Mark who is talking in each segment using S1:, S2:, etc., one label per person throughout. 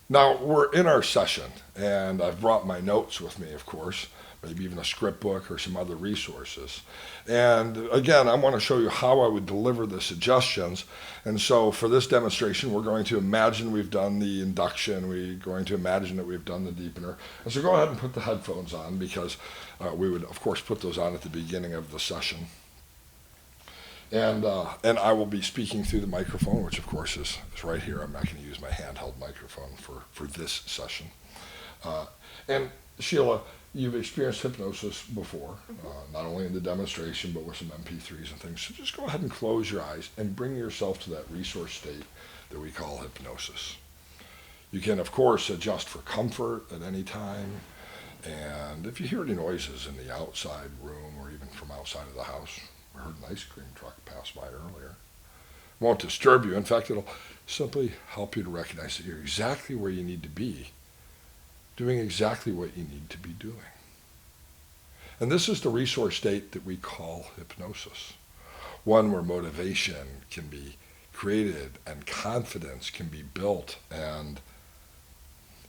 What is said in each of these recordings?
S1: Now, we're in our session, and I've brought my notes with me, of course, maybe even a script book or some other resources. And again, I want to show you how I would deliver the suggestions. And so for this demonstration, we're going to imagine we've done the induction. We're going to imagine that we've done the deepener. And so go ahead and put the headphones on because we would, of course, put those on at the beginning of the session. And I will be speaking through the microphone, which of course is right here. I'm not going to use my handheld microphone for this session. Uh, and Sheila, you've experienced hypnosis before, not only in the demonstration, but with some MP3s and things. So just go ahead and close your eyes and bring yourself to that resource state that we call hypnosis. You can, of course, adjust for comfort at any time. And if you hear any noises in the outside room or even from outside of the house, we heard an ice cream truck pass by earlier. It won't disturb you. In fact, it'll simply help you to recognize that you're exactly where you need to be, doing exactly what you need to be doing. And this is the resource state that we call hypnosis, one where motivation can be created and confidence can be built, and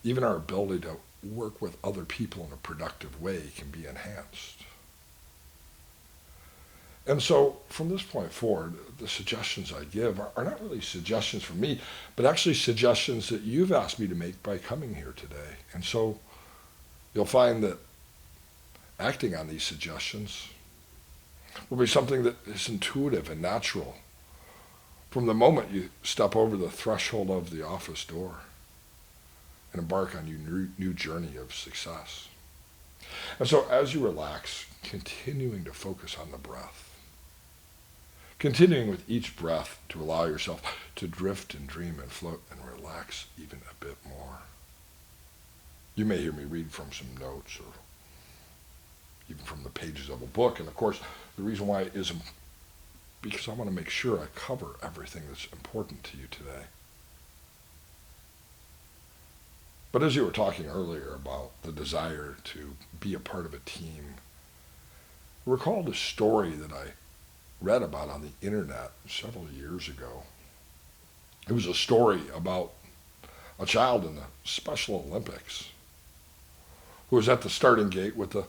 S1: even our ability to work with other people in a productive way can be enhanced. And so from this point forward, the suggestions I give are not really suggestions from me, but actually suggestions that you've asked me to make by coming here today. And so you'll find that acting on these suggestions will be something that is intuitive and natural from the moment you step over the threshold of the office door and embark on your new journey of success. And so as you relax, continuing to focus on the breath, continuing with each breath to allow yourself to drift and dream and float and relax even a bit more. You may hear me read from some notes or even from the pages of a book. And of course, the reason why is because I want to make sure I cover everything that's important to you today. But as you were talking earlier about the desire to be a part of a team, I recalled a story that I read about on the internet several years ago. It was a story about a child in the Special Olympics who was at the starting gate with the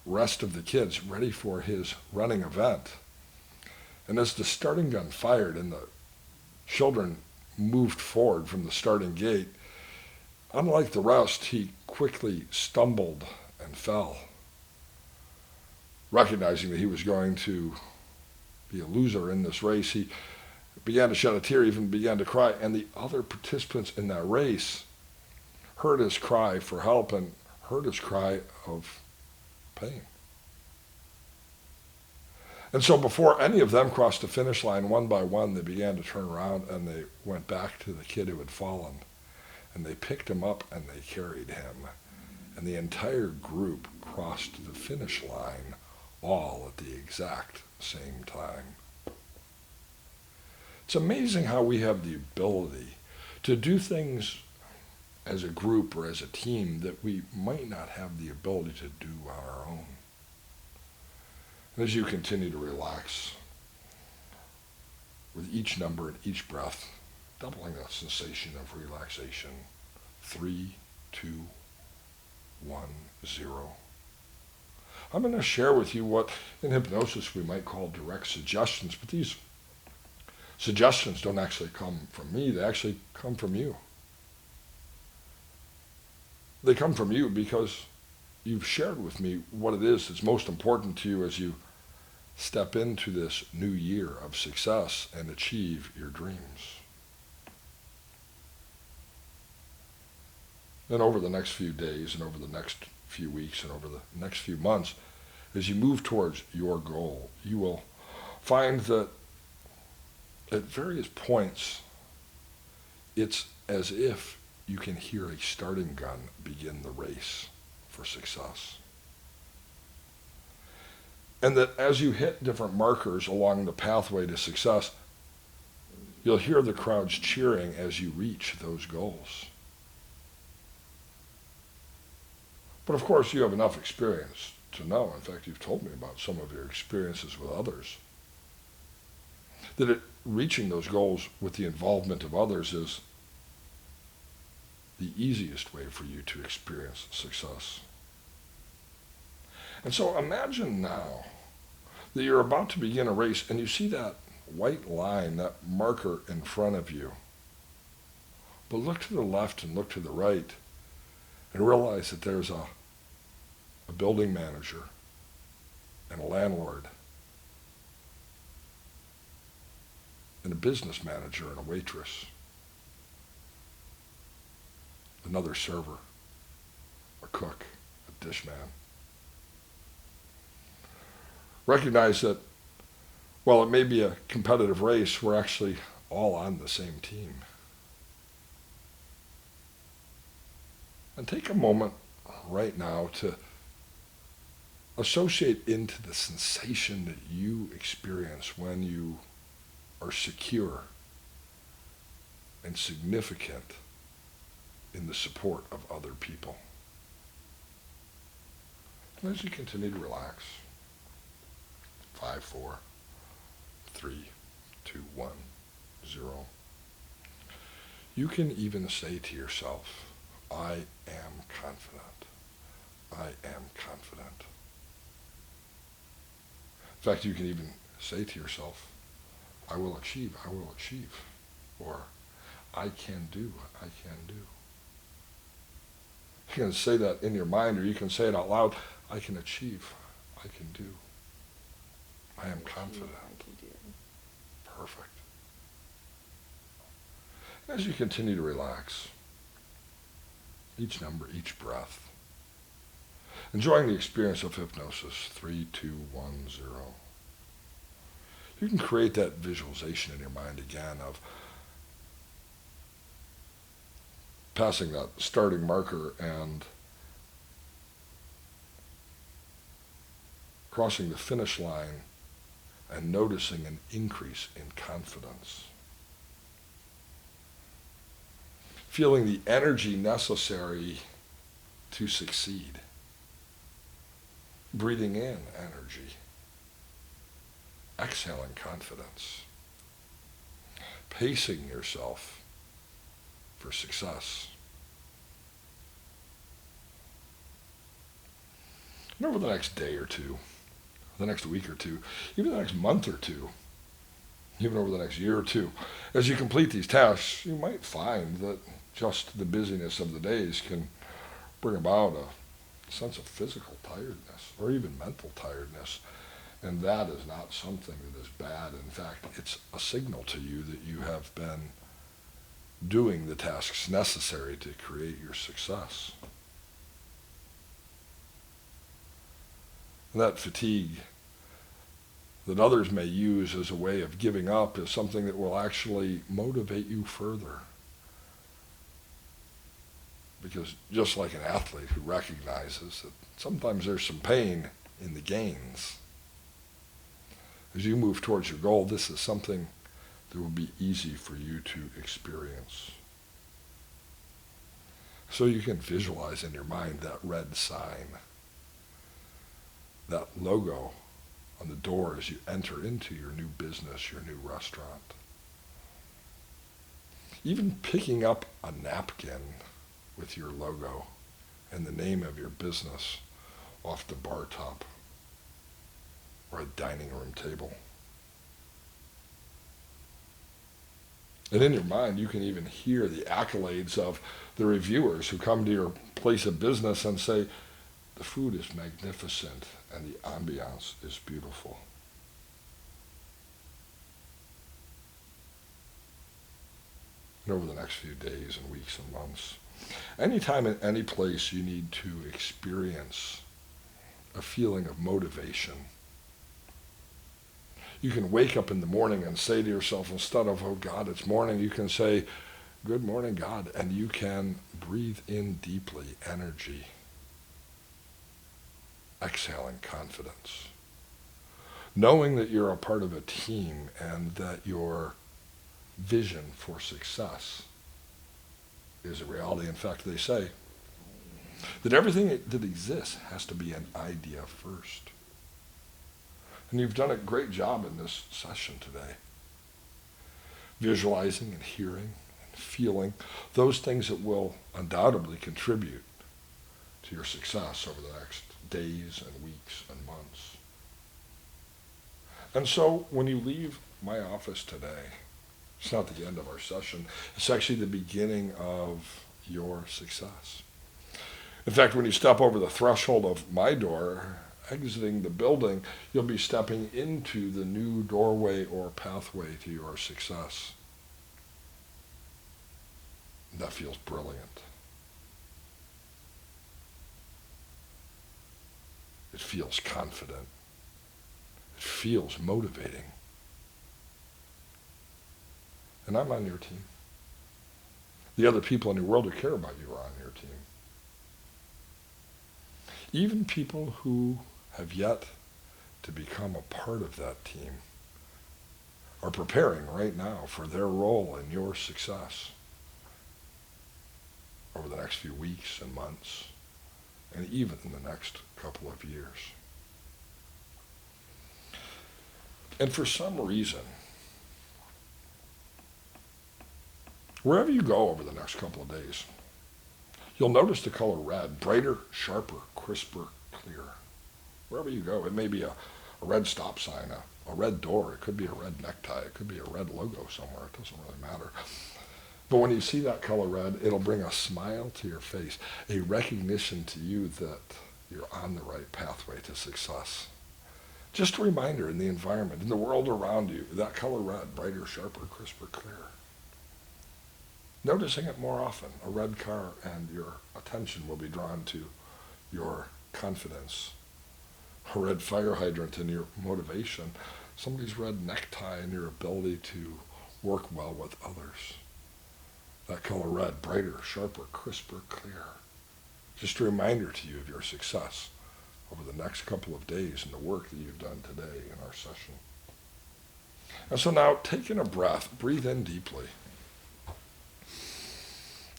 S1: rest of the kids ready for his running event. And as the starting gun fired and the children moved forward from the starting gate, unlike the rest, he quickly stumbled and fell, recognizing that he was going to be a loser in this race. He began to shed a tear, even began to cry, and the other participants in that race heard his cry for help and heard his cry of pain. And so before any of them crossed the finish line, one by one, they began to turn around and they went back to the kid who had fallen, and they picked him up and they carried him. And the entire group crossed the finish line all at the exact same time. It's amazing how we have the ability to do things as a group or as a team that we might not have the ability to do on our own. And as you continue to relax, with each number and each breath, doubling that sensation of relaxation. 3, 2, 1, 0. I'm going to share with you what in hypnosis we might call direct suggestions, but these suggestions don't actually come from me, they actually come from you. They come from you because you've shared with me what it is that's most important to you as you step into this new year of success and achieve your dreams. And over the next few days and over the next few weeks and over the next few months, as you move towards your goal, you will find that at various points, it's as if you can hear a starting gun begin the race for success. And that as you hit different markers along the pathway to success, you'll hear the crowds cheering as you reach those goals. But of course, you have enough experience to know, in fact, you've told me about some of your experiences with others, that reaching those goals with the involvement of others is the easiest way for you to experience success. And so imagine now that you're about to begin a race and you see that white line, that marker in front of you. But look to the left and look to the right and realize that there's a building manager and a landlord and a business manager and a waitress, another server, a cook, a dishman. Recognize that while it may be a competitive race, we're actually all on the same team. And take a moment right now to associate into the sensation that you experience when you are secure and significant in the support of other people. And as you continue to relax, 5, 4, 3, 2, 1, 0. You can even say to yourself, I am confident. I am confident. In fact, you can even say to yourself, I will achieve, I will achieve. Or, I can do, I can do. You can say that in your mind, or you can say it out loud, I can achieve, I can do. I am confident. Perfect. As you continue to relax, each number, each breath, enjoying the experience of hypnosis, 3, 2, 1, 0. You can create that visualization in your mind again of passing that starting marker and crossing the finish line and noticing an increase in confidence. Feeling the energy necessary to succeed. Breathing in energy. Exhaling confidence. Pacing yourself for success. And over the next day or two, the next week or two, even the next month or two, even over the next year or two, as you complete these tasks, you might find that just the busyness of the days can bring about a sense of physical tiredness or even mental tiredness. And that is not something that is bad. In fact, it's a signal to you that you have been doing the tasks necessary to create your success. And that fatigue that others may use as a way of giving up is something that will actually motivate you further. Because just like an athlete who recognizes that sometimes there's some pain in the gains, as you move towards your goal, this is something that will be easy for you to experience. So you can visualize in your mind that red sign, that logo on the door as you enter into your new business, your new restaurant. Even picking up a napkin with your logo and the name of your business off the bar top or a dining room table. And in your mind, you can even hear the accolades of the reviewers who come to your place of business and say, the food is magnificent and the ambiance is beautiful. And over the next few days and weeks and months, anytime in any place you need to experience a feeling of motivation, you can wake up in the morning and say to yourself, instead of, oh God, it's morning, you can say, good morning, God, and you can breathe in deeply energy, exhaling confidence, knowing that you're a part of a team and that your vision for success is a reality. In fact, they say that everything that exists has to be an idea first. And you've done a great job in this session today, visualizing and hearing and feeling, those things that will undoubtedly contribute to your success over the next days and weeks and months. And so when you leave my office today, it's not the end of our session, it's actually the beginning of your success. In fact, when you step over the threshold of my door, exiting the building, you'll be stepping into the new doorway or pathway to your success. That feels brilliant. It feels confident. It feels motivating. And I'm on your team. The other people in the world who care about you are on your team. Even people who have yet to become a part of that team are preparing right now for their role in your success over the next few weeks and months, and even in the next couple of years. And for some reason, wherever you go over the next couple of days, you'll notice the color red, brighter, sharper, crisper, clear. Wherever you go, it may be a red stop sign, a red door, it could be a red necktie, it could be a red logo somewhere, it doesn't really matter. But when you see that color red, it'll bring a smile to your face, a recognition to you that you're on the right pathway to success. Just a reminder in the environment, in the world around you, that color red, brighter, sharper, crisper, clear. Noticing it more often, a red car, and your attention will be drawn to your confidence. A red fire hydrant and your motivation. Somebody's red necktie and your ability to work well with others. That color red, brighter, sharper, crisper, clear. Just a reminder to you of your success over the next couple of days and the work that you've done today in our session. And so now, taking a breath, breathe in deeply.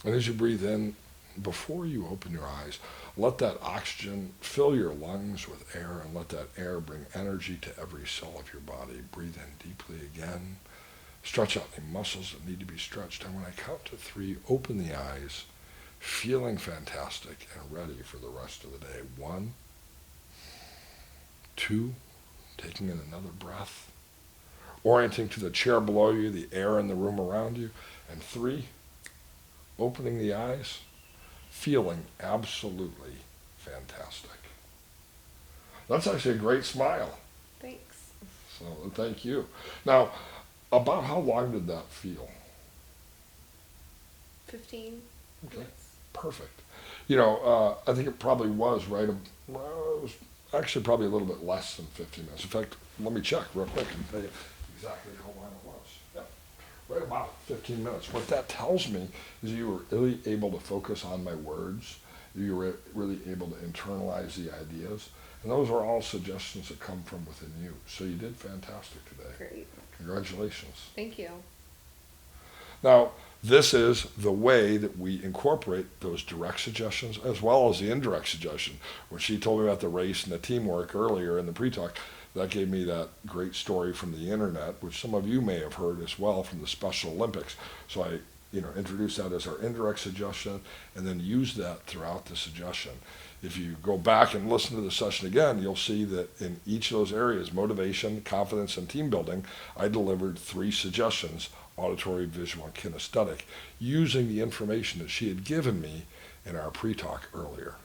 S1: And as you breathe in, before you open your eyes, let that oxygen fill your lungs with air, and let that air bring energy to every cell of your body. Breathe in deeply again. Stretch out the muscles that need to be stretched. And when I count to 3, open the eyes, feeling fantastic and ready for the rest of the day. 1, 2, taking in another breath, orienting to the chair below you, the air in the room around you. And 3, opening the eyes, feeling absolutely fantastic. That's actually a great smile.
S2: Thanks.
S1: So thank you. Now, about how long did that feel?
S2: 15
S1: Okay,
S2: minutes.
S1: perfect. I think it probably was right, well, it was actually probably a little bit less than 15 minutes. In fact, let me check real quick and tell you exactly how long it was. Yep, right about 15 minutes. What that tells me is you were really able to focus on my words. You were really able to internalize the ideas. And those are all suggestions that come from within you. So you did fantastic today.
S2: Great.
S1: Congratulations.
S2: Thank you.
S1: Now, this is the way that we incorporate those direct suggestions as well as the indirect suggestion. When she told me about the race and the teamwork earlier in the pre-talk, that gave me that great story from the internet, which some of you may have heard as well from the Special Olympics. So I introduced that as our indirect suggestion and then use that throughout the suggestion. If you go back and listen to the session again, you'll see that in each of those areas, motivation, confidence, and team building, I delivered 3 suggestions, auditory, visual, and kinesthetic, using the information that she had given me in our pre-talk earlier.